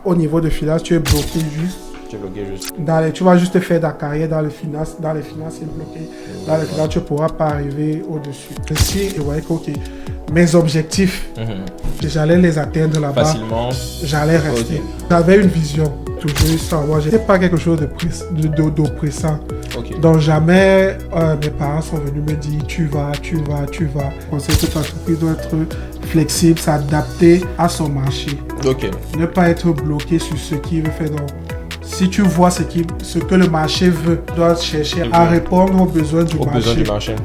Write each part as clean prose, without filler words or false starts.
au niveau de finance, tu es bloqué juste. Tu vas juste faire ta carrière dans les finances. Dans les finances, c'est bloqué. Dans les finances, tu ne pourras pas arriver au-dessus. Si je voyais que mes objectifs, j'allais les atteindre là-bas. Facilement. J'allais rester. Okay. J'avais une vision, toujours sans moi. Je n'étais pas quelque chose d'oppressant. Okay. Donc jamais mes parents sont venus me dire tu vas. Je pensais que toute entreprise doit être flexible, s'adapter à son marché. Okay. Ne pas être bloqué sur ce qu'il veut faire. Donc, si tu vois ce que le marché veut, tu dois chercher à répondre aux besoins du marché.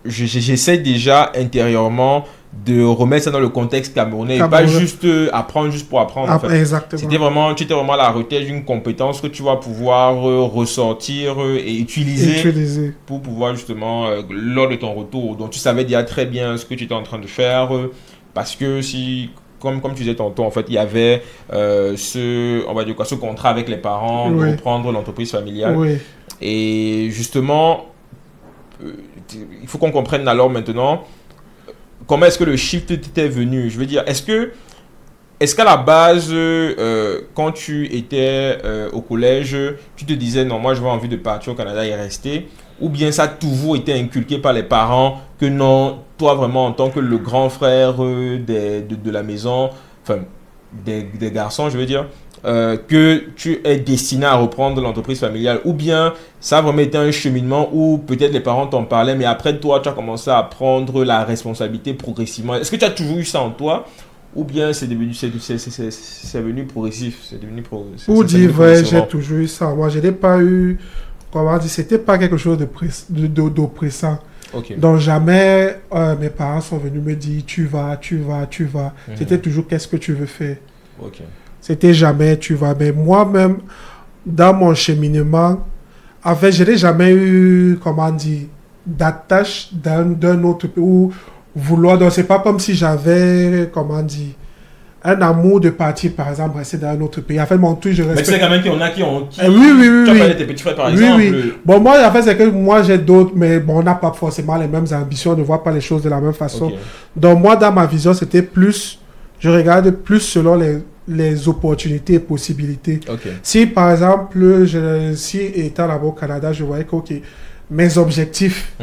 J'essaie déjà intérieurement de remettre ça dans le contexte camerounais et pas juste apprendre juste pour apprendre. En fait. Exactement. Tu étais vraiment à la recherche d'une compétence que tu vas pouvoir ressortir et utiliser pour pouvoir justement, lors de ton retour, donc tu savais déjà très bien ce que tu étais en train de faire parce que si... Comme tu disais tantôt, en fait, il y avait ce contrat avec les parents de reprendre l'entreprise familiale. Oui. Et justement, il faut qu'on comprenne alors maintenant comment est-ce que le shift t'était venu. Je veux dire, est-ce qu'à la base, quand tu étais au collège, tu te disais non, moi je veux envie de partir au Canada et rester, ou bien ça a toujours été inculqué par les parents que non, toi vraiment en tant que le grand frère de la maison, enfin des garçons je veux dire, que tu es destiné à reprendre l'entreprise familiale, ou bien ça a vraiment été un cheminement où peut-être les parents t'en parlaient, mais après toi tu as commencé à prendre la responsabilité progressivement. Est-ce que tu as toujours eu ça en toi? Ou bien c'est venu progressif, Pour dire vrai, j'ai toujours eu ça. Moi, je n'ai pas eu, comment dire, c'était pas quelque chose d'oppressant. Okay. Donc jamais mes parents sont venus me dire tu vas. C'était toujours qu'est-ce que tu veux faire. Okay. C'était jamais tu vas. Mais moi-même, dans mon cheminement, en fait, je n'ai jamais eu, comment dire, d'attache d'un autre pays ou vouloir. Donc c'est pas comme si j'avais, comment dire, un amour de partir, par exemple, rester dans un autre pays. En fait, mon truc, je respecte. Mais c'est quand même qu'il y en a qui ont... Oui. Tu as parlé de tes petits frères, par exemple. Oui. Bon, moi, en fait, c'est que moi, j'ai d'autres, mais bon, on n'a pas forcément les mêmes ambitions, on ne voit pas les choses de la même façon. Okay. Donc, moi, dans ma vision, c'était plus... Je regarde plus selon les opportunités et possibilités. Okay. Si, par exemple, si étant là-bas au Canada, je voyais que, mes objectifs,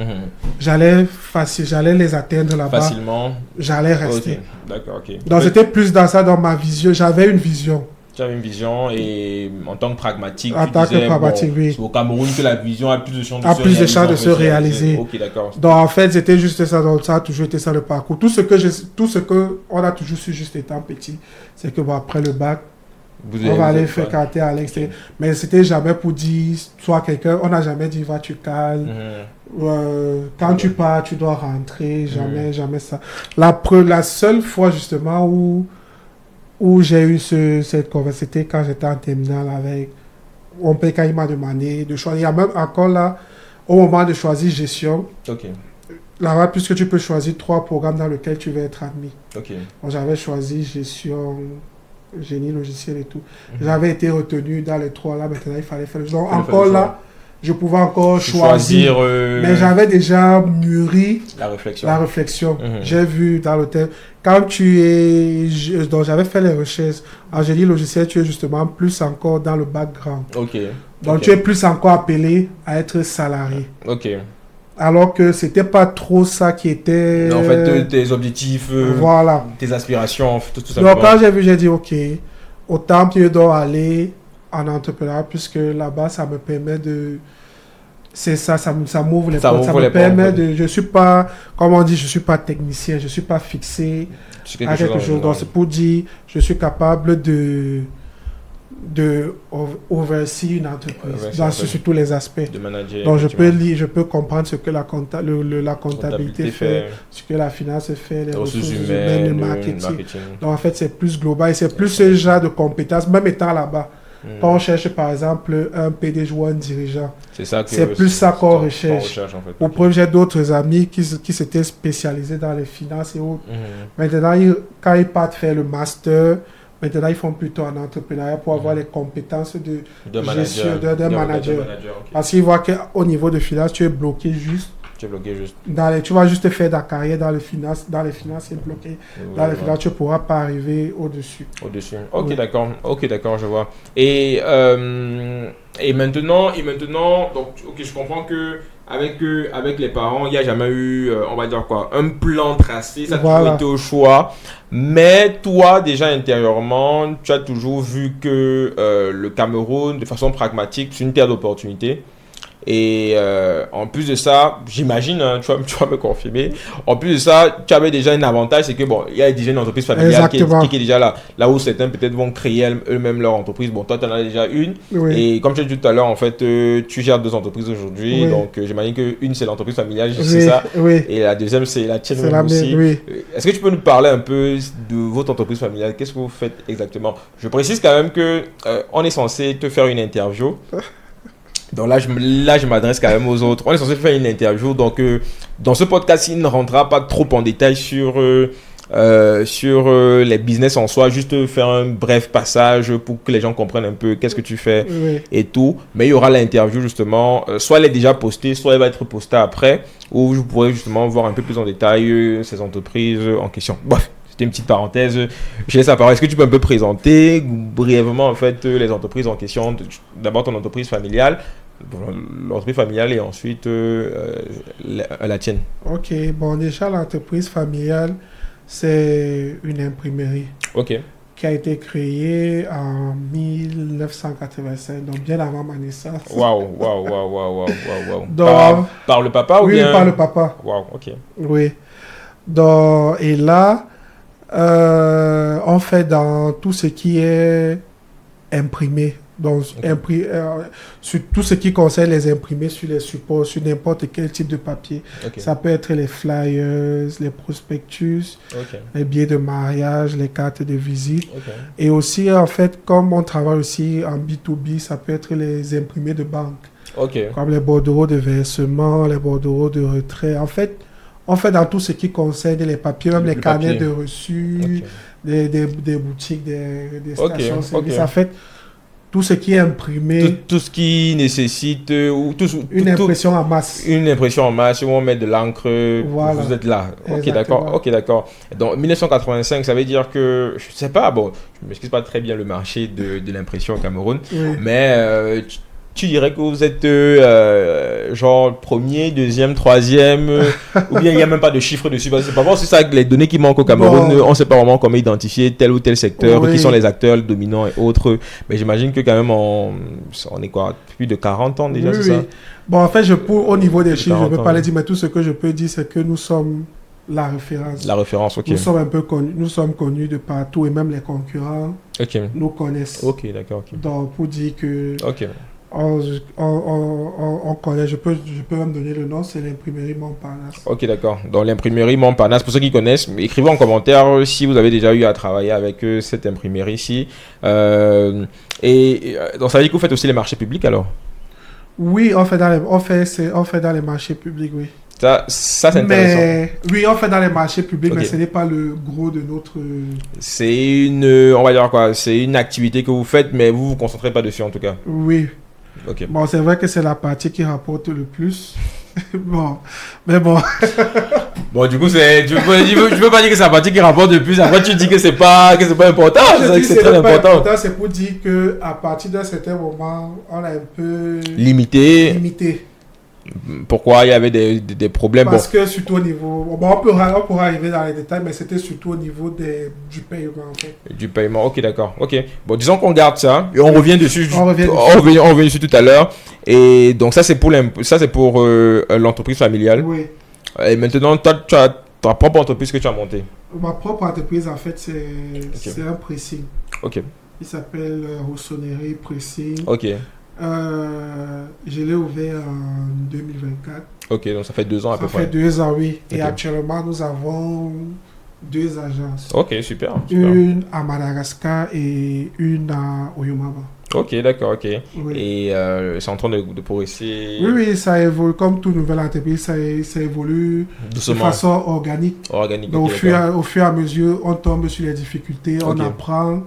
j'allais les atteindre là-bas. Facilement. J'allais rester. Okay. D'accord, ok. Donc, c'était plus dans ça, dans ma vision. J'avais une vision. Tu avais une vision et en tant que pragmatique, oui. C'est au Cameroun que la vision a plus de chances de se réaliser. Ok, d'accord. Donc, en fait, c'était juste ça. Donc, ça a toujours été ça le parcours. Tout ce que on a toujours su juste étant petit, c'est que après le bac, on va aller fréquenter à l'extérieur. Okay. Mais c'était jamais pour dire, soit quelqu'un, on n'a jamais dit, va, tu calmes. Quand tu pars, tu dois rentrer. Jamais ça. La seule fois, justement, où j'ai eu cette conversation, c'était quand j'étais en terminale avec quand il m'a demandé de choisir. Il y a même encore là, au moment de choisir gestion, là-bas, puisque tu peux choisir 3 programmes dans lesquels tu vas être admis. Okay. Donc, j'avais choisi gestion, génie logiciel et tout. J'avais été retenu dans les 3 là, maintenant il fallait faire le choix. Donc, encore là, je pouvais encore choisir. Mais j'avais déjà mûri la réflexion. J'ai vu dans l'hôtel. Quand donc j'avais fait les recherches. En génie logiciel, tu es justement plus encore dans le background. Donc tu es plus encore appelé à être salarié. Alors que c'était pas trop ça qui était... En fait, tes objectifs, voilà. Tes aspirations, tout ça. Donc quand j'ai vu, j'ai dit, autant que je dois aller en entrepreneuriat, puisque là-bas, ça me permet de... C'est ça m'ouvre les portes. Ça me permet de... Je suis pas, comme on dit, je suis pas technicien, je suis pas fixé à quelque chose. Donc c'est pour dire, je suis capable de oversee une entreprise sur tous les aspects. De manager. Donc je peux comprendre ce que la comptabilité fait, ce que la finance fait, les ressources humaines, le marketing. Donc en fait c'est plus global et c'est plus ce genre de compétences, même étant là-bas. Quand on cherche par exemple un PDG ou un dirigeant, c'est plus ça qu'on recherche. En fait. Au premier, j'ai d'autres amis qui s'étaient spécialisés dans les finances et autres. Maintenant, quand ils partent faire le master, maintenant, ils font plutôt en entrepreneuriat pour avoir les compétences de gestion d'un manager. Parce qu'ils voient qu'au niveau de finance, tu es bloqué juste Tu es bloqué juste. Tu vas juste faire ta carrière dans les finances. Dans les finances, c'est bloqué. Dans les finances, tu ne pourras pas arriver au-dessus. Au-dessus. Ok, d'accord. Ok, d'accord, je vois. Et maintenant, donc, ok, je comprends que avec les parents, il n'y a jamais eu, on va dire quoi, un plan tracé. Ça a toujours été au choix. Mais toi, déjà intérieurement, tu as toujours vu que le Cameroun, de façon pragmatique, c'est une terre d'opportunité. Et en plus de ça, j'imagine, hein, tu vas me confirmer, en plus de ça, tu avais déjà un avantage, c'est que bon, il y a déjà une entreprise familiale qui est déjà là. Là où certains peut-être vont créer eux-mêmes leur entreprise. Bon, toi, tu en as déjà une. Oui. Et comme tu as dit tout à l'heure, en fait, tu gères 2 entreprises aujourd'hui. Oui. Donc, j'imagine qu'une, c'est l'entreprise familiale, c'est ça. Oui. Et la deuxième, c'est la tienne aussi. Oui. Est-ce que tu peux nous parler un peu de votre entreprise familiale? Qu'est-ce que vous faites exactement? Je précise quand même que on est censé te faire une interview. Donc là, je m'adresse quand même aux autres. On est censé faire une interview. Donc, dans ce podcast, il ne rentrera pas trop en détail sur les business en soi. Juste faire un bref passage pour que les gens comprennent un peu qu'est-ce que tu fais et tout. Mais il y aura l'interview justement. Soit elle est déjà postée, soit elle va être postée après. Où je pourrai justement voir un peu plus en détail ces entreprises en question. Bref. C'était une petite parenthèse. Je laisse la parole. Est-ce que tu peux un peu présenter brièvement en fait les entreprises en question? D'abord ton entreprise familiale, l'entreprise familiale et ensuite la tienne. Ok, bon déjà l'entreprise familiale c'est une imprimerie. Ok. Qui a été créée en 1985, donc bien avant ma naissance. Waouh. Par le papa ou bien? Oui, par le papa. Waouh, ok. Oui. Donc, et là, on fait dans tout ce qui est imprimé. Donc, sur tout ce qui concerne les imprimés sur les supports, sur n'importe quel type de papier. Ça peut être les flyers, les prospectus, les billets de mariage, les cartes de visite. Et aussi, en fait, comme on travaille aussi en B2B, ça peut être les imprimés de banque. Comme les bordereaux de versement, les bordereaux de retrait. En fait, on fait dans tout ce qui concerne les papiers, même les carnets de reçus, des boutiques, des stations de service. En fait, tout ce qui est imprimé. Tout ce qui nécessite une impression en masse. Une impression en masse, où on met de l'encre, voilà. Vous êtes là. Ok, d'accord. Donc, 1985, ça veut dire que, je ne sais pas, bon, je ne m'excuse pas très bien le marché de l'impression au Cameroun, mais tu dirais que vous êtes genre premier, deuxième, troisième, ou bien il n'y a même pas de chiffre dessus. Parce que c'est pas bon, c'est ça que les données qui manquent au Cameroun, on ne sait pas vraiment comment identifier tel ou tel secteur, qui sont les acteurs dominants et autres. Mais j'imagine que quand même on est quoi, plus de 40 ans déjà, c'est ça? Bon, en fait, au niveau des chiffres, je ne peux pas les dire, mais tout ce que je peux dire, c'est que nous sommes la référence. La référence, ok. Nous sommes un peu connus, nous sommes connus de partout et même les concurrents nous connaissent. Ok, d'accord. Donc, pour dire que... On connaît, je peux même donner le nom, c'est l'imprimerie Montparnasse. Ok, d'accord. Donc l'imprimerie Montparnasse, pour ceux qui connaissent, écrivez en commentaire si vous avez déjà eu à travailler avec cette imprimerie ici. Donc ça veut dire que vous faites aussi les marchés publics alors? Oui, on fait dans les marchés publics, oui. Ça c'est intéressant. Oui, on fait dans les marchés publics, mais ce n'est pas le gros de notre... C'est on va dire quoi, c'est une activité que vous faites, mais vous vous concentrez pas dessus en tout cas. Oui. Bon, c'est vrai que c'est la partie qui rapporte le plus. Mais bon. Bon, du coup, je veux pas dire que c'est la partie qui rapporte le plus. Après, tu dis que c'est pas important. C'est très important. C'est pour dire que à partir d'un certain moment, on a un peu limité. Pourquoi il y avait des problèmes? Parce que surtout au niveau... on pourra arriver dans les détails, mais c'était surtout au niveau du paiement, en fait. Du paiement, ok, d'accord. Ok. Bon, disons qu'on garde ça et on revient dessus. On revient dessus tout à l'heure. Et donc, ça, c'est pour l'entreprise familiale. Oui. Et maintenant, toi, tu as ta propre entreprise que tu as montée. Ma propre entreprise, en fait, c'est un pressing. Ok. Il s'appelle Rossonnerie Pressing. Ok. Je l'ai ouvert en 2024. Ok, donc ça fait 2 ans à peu près. Ça fait 2 ans, oui. Et actuellement, nous avons 2 agences. Ok, super. Une à Madagascar et une à Oyomaba. Ok, d'accord, ok. Oui. Et c'est en train de progresser. Oui, ça évolue. Comme toute nouvelle entreprise, ça évolue doucement, de façon organique. Donc, au fur et à mesure, on tombe sur les difficultés, on apprend.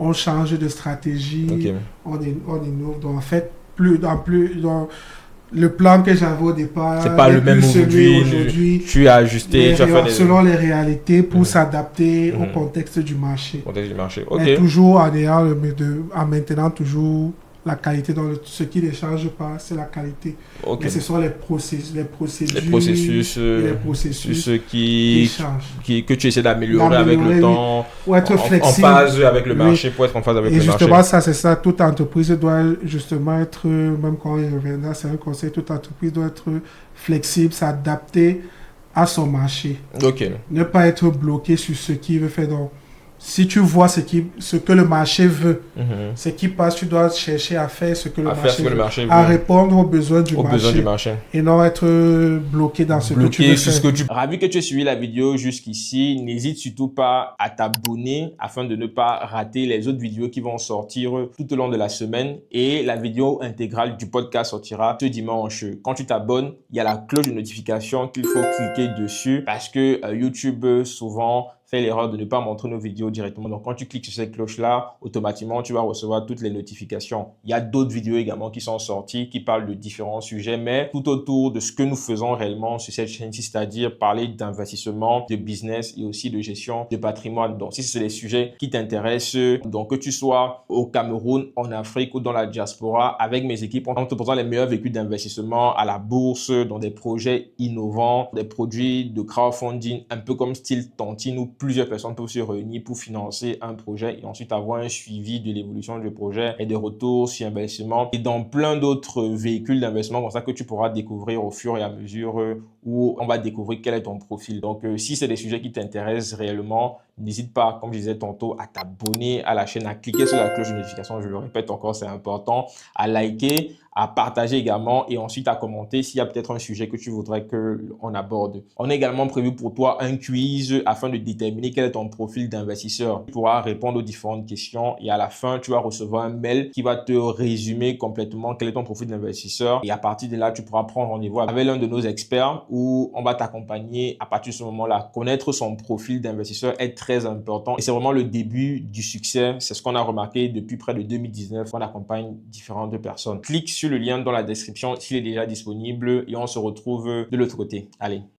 On change de stratégie, on innove. Donc, en fait, le plan que j'avais au départ. C'est pas le même aujourd'hui. Tu as ajusté, tu as fait selon les réalités pour s'adapter au contexte du marché. Contexte du marché, ok. Mais toujours en maintenant toujours la qualité. Dans ce qui ne change pas, c'est la qualité. Okay. Mais ce sont les processus que tu essaies d'améliorer avec le temps. Pour être flexible. En phase avec le marché, pour être en phase avec le marché. Et justement, ça, c'est ça. Toute entreprise doit justement être, même quand il reviendra, c'est un conseil, toute entreprise doit être flexible, s'adapter à son marché. Ok. Ne pas être bloqué sur ce qu'il veut faire. Donc, si tu vois ce que le marché veut, ce qui passe, tu dois chercher à faire ce que le marché veut, à répondre aux besoins du marché et non être bloqué dans ce que tu veux faire. Ravi que tu aies suivi la vidéo jusqu'ici. N'hésite surtout pas à t'abonner afin de ne pas rater les autres vidéos qui vont sortir tout au long de la semaine. Et la vidéo intégrale du podcast sortira ce dimanche. Quand tu t'abonnes, il y a la cloche de notification qu'il faut cliquer dessus parce que YouTube souvent fait l'erreur de ne pas montrer nos vidéos directement. Donc, quand tu cliques sur cette cloche-là, automatiquement, tu vas recevoir toutes les notifications. Il y a d'autres vidéos également qui sont sorties, qui parlent de différents sujets, mais tout autour de ce que nous faisons réellement sur cette chaîne-ci, c'est-à-dire parler d'investissement, de business et aussi de gestion de patrimoine. Donc, si c'est des sujets qui t'intéressent, donc que tu sois au Cameroun, en Afrique ou dans la diaspora, avec mes équipes, on te présente les meilleurs véhicules d'investissement à la bourse, dans des projets innovants, des produits de crowdfunding, un peu comme style Tontine ou plusieurs personnes peuvent se réunir pour financer un projet et ensuite avoir un suivi de l'évolution du projet et des retours sur investissement et dans plein d'autres véhicules d'investissement comme ça que tu pourras découvrir au fur et à mesure où on va découvrir quel est ton profil. Donc, si c'est des sujets qui t'intéressent réellement, n'hésite pas, comme je disais tantôt, à t'abonner à la chaîne, à cliquer sur la cloche de notification. Je le répète encore, c'est important. À liker, à partager également et ensuite à commenter s'il y a peut-être un sujet que tu voudrais qu'on aborde. On a également prévu pour toi un quiz afin de déterminer quel est ton profil d'investisseur. Tu pourras répondre aux différentes questions et à la fin, tu vas recevoir un mail qui va te résumer complètement quel est ton profil d'investisseur. Et à partir de là, tu pourras prendre rendez-vous avec l'un de nos experts où on va t'accompagner à partir de ce moment-là. Connaître son profil d'investisseur est très important et c'est vraiment le début du succès. C'est ce qu'on a remarqué depuis près de 2019. On accompagne différentes personnes. Clique sur le lien dans la description s'il est déjà disponible et on se retrouve de l'autre côté. Allez.